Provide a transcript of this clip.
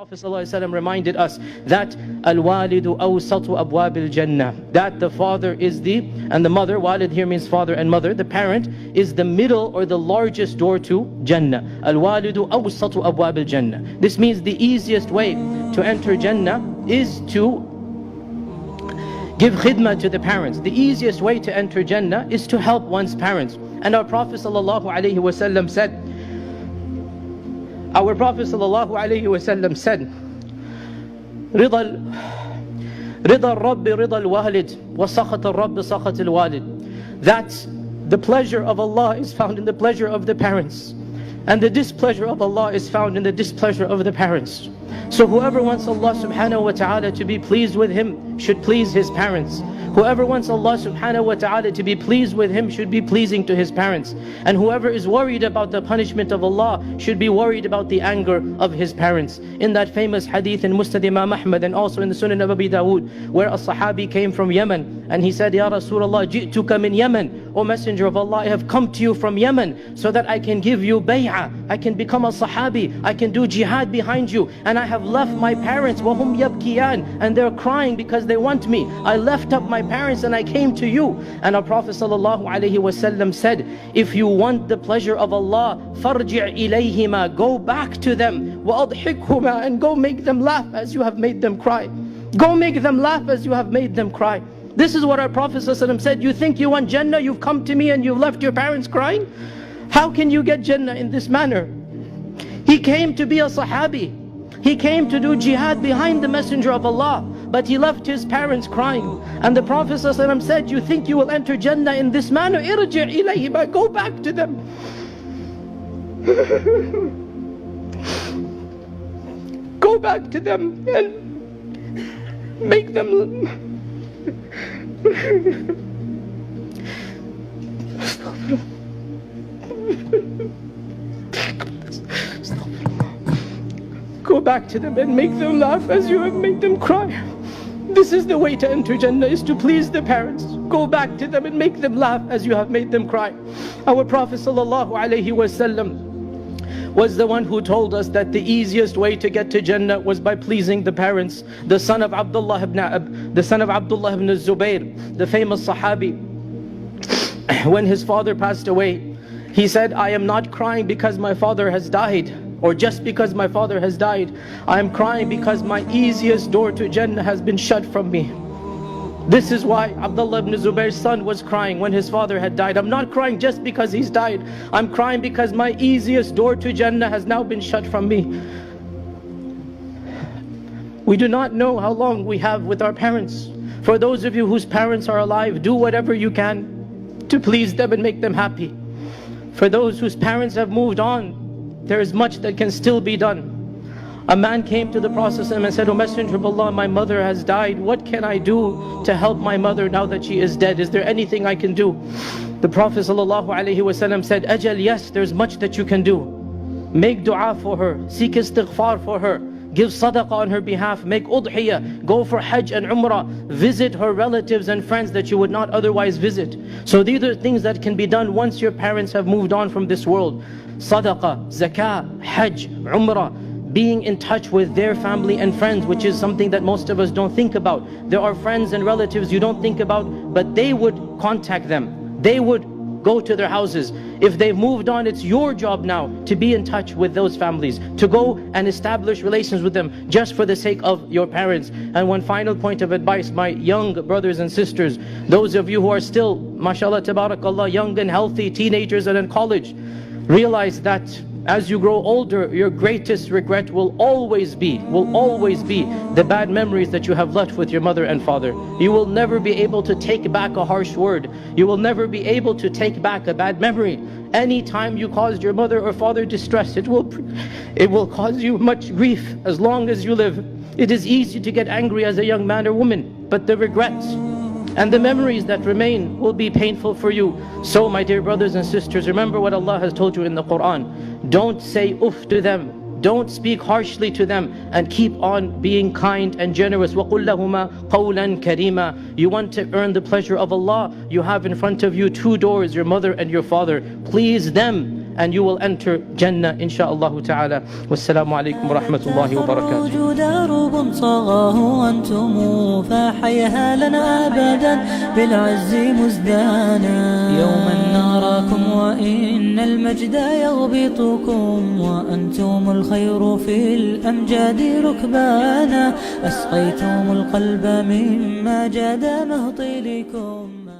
Prophet ﷺ reminded us that al-walidu awsatu abwab al-jannah, that the father is and the mother, walid here means father and mother, the parent is the middle or the largest door to Jannah. Al-walidu awsatu abwab al-jannah. This means the easiest way to enter Jannah is to give khidmah to the parents. The easiest way to enter Jannah is to help one's parents. And our Prophet ﷺ said, رضا الرب رضا الوالد وسخط الرب سخط الوالد, that the pleasure of Allah is found in the pleasure of the parents, and the displeasure of Allah is found in the displeasure of the parents. So whoever wants Allah subhanahu wa ta'ala to be pleased with him should please his parents. Whoever wants Allah subhanahu wa ta'ala to be pleased with him should be pleasing to his parents. And whoever is worried about the punishment of Allah should be worried about the anger of his parents. In that famous hadith in Musnad Imam Ahmad and also in the Sunan of Abi Dawood, where a Sahabi came from Yemen and he said, Ya Rasulullah, ji'tuka min Yemen, O Messenger of Allah, I have come to you from Yemen so that I can give you bay'ah, I can become a Sahabi, I can do jihad behind you, and I have left my parents, وَهُمْ يَبْكِيَانِ, and they're crying because they want me. I left up my parents and I came to you. And our Prophet ﷺ said, if you want the pleasure of Allah, فَارْجِعْ إِلَيْهِمَا, go back to them, وَأَضْحِكْهُمَا, and go make them laugh as you have made them cry. Go make them laugh as you have made them cry. This is what our Prophet ﷺ said. You think you want Jannah, you've come to me and you've left your parents crying? How can you get Jannah in this manner? He came to be a Sahabi. He came to do jihad behind the Messenger of Allah, but he left his parents crying. And the Prophet ﷺ said, you think you will enter Jannah in this manner? Irji' ilayhima, go back to them. Go back to them and make them go back to them and make them laugh as you have made them cry. This is the way to enter Jannah, is to please the parents. Go back to them and make them laugh as you have made them cry. Our Prophet ﷺ was the one who told us that the easiest way to get to Jannah was by pleasing the parents. The son of Abdullah ibn Zubayr, the famous Sahabi, when his father passed away, he said, I am not crying because my father has died, or just because my father has died. I am crying because my easiest door to Jannah has been shut from me. This is why Abdullah ibn Zubayr's son was crying when his father had died. I'm not crying just because he's died. I'm crying because my easiest door to Jannah has now been shut from me. We do not know how long we have with our parents. For those of you whose parents are alive, do whatever you can to please them and make them happy. For those whose parents have moved on, there is much that can still be done. A man came to the Prophet and said, O Messenger of Allah, my mother has died. What can I do to help my mother now that she is dead? Is there anything I can do? The Prophet ﷺ said, Ajal, yes, there's much that you can do. Make dua for her, seek istighfar for her, give sadaqah on her behalf, make udhiyah, go for hajj and umrah, visit her relatives and friends that you would not otherwise visit. So these are things that can be done once your parents have moved on from this world. Sadaqah, zakah, hajj, umrah, being in touch with their family and friends, which is something that most of us don't think about. There are friends and relatives you don't think about, but they would contact them. They would go to their houses. If they've moved on, it's your job now to be in touch with those families, to go and establish relations with them just for the sake of your parents. And one final point of advice, my young brothers and sisters, those of you who are still, mashallah, tabarakallah, young and healthy, teenagers and in college, realize that as you grow older, your greatest regret will always be the bad memories that you have left with your mother and father. You will never be able to take back a harsh word. You will never be able to take back a bad memory. Anytime you caused your mother or father distress, it will cause you much grief as long as you live. It is easy to get angry as a young man or woman, but the regrets and the memories that remain will be painful for you. So my dear brothers and sisters, remember what Allah has told you in the Quran. Don't say uff to them, don't speak harshly to them, and keep on being kind and generous. وَقُلْ لَهُمَا قَوْلًا كَرِيمًا. You want to earn the pleasure of Allah, you have in front of you two doors, your mother and your father. Please them and you will enter Jannah insha'Allah ta'ala. Wassalamu alaikum wa rahmatullahi wa barakatuh. درب صغاه أنتم فحيها لنا أبدا بالعز مزدانا يوما نراكم وإن المجد يغبطكم وأنتم الخير في الأمجاد ركبانا أسقيتم القلب مما جاد مهطلكم.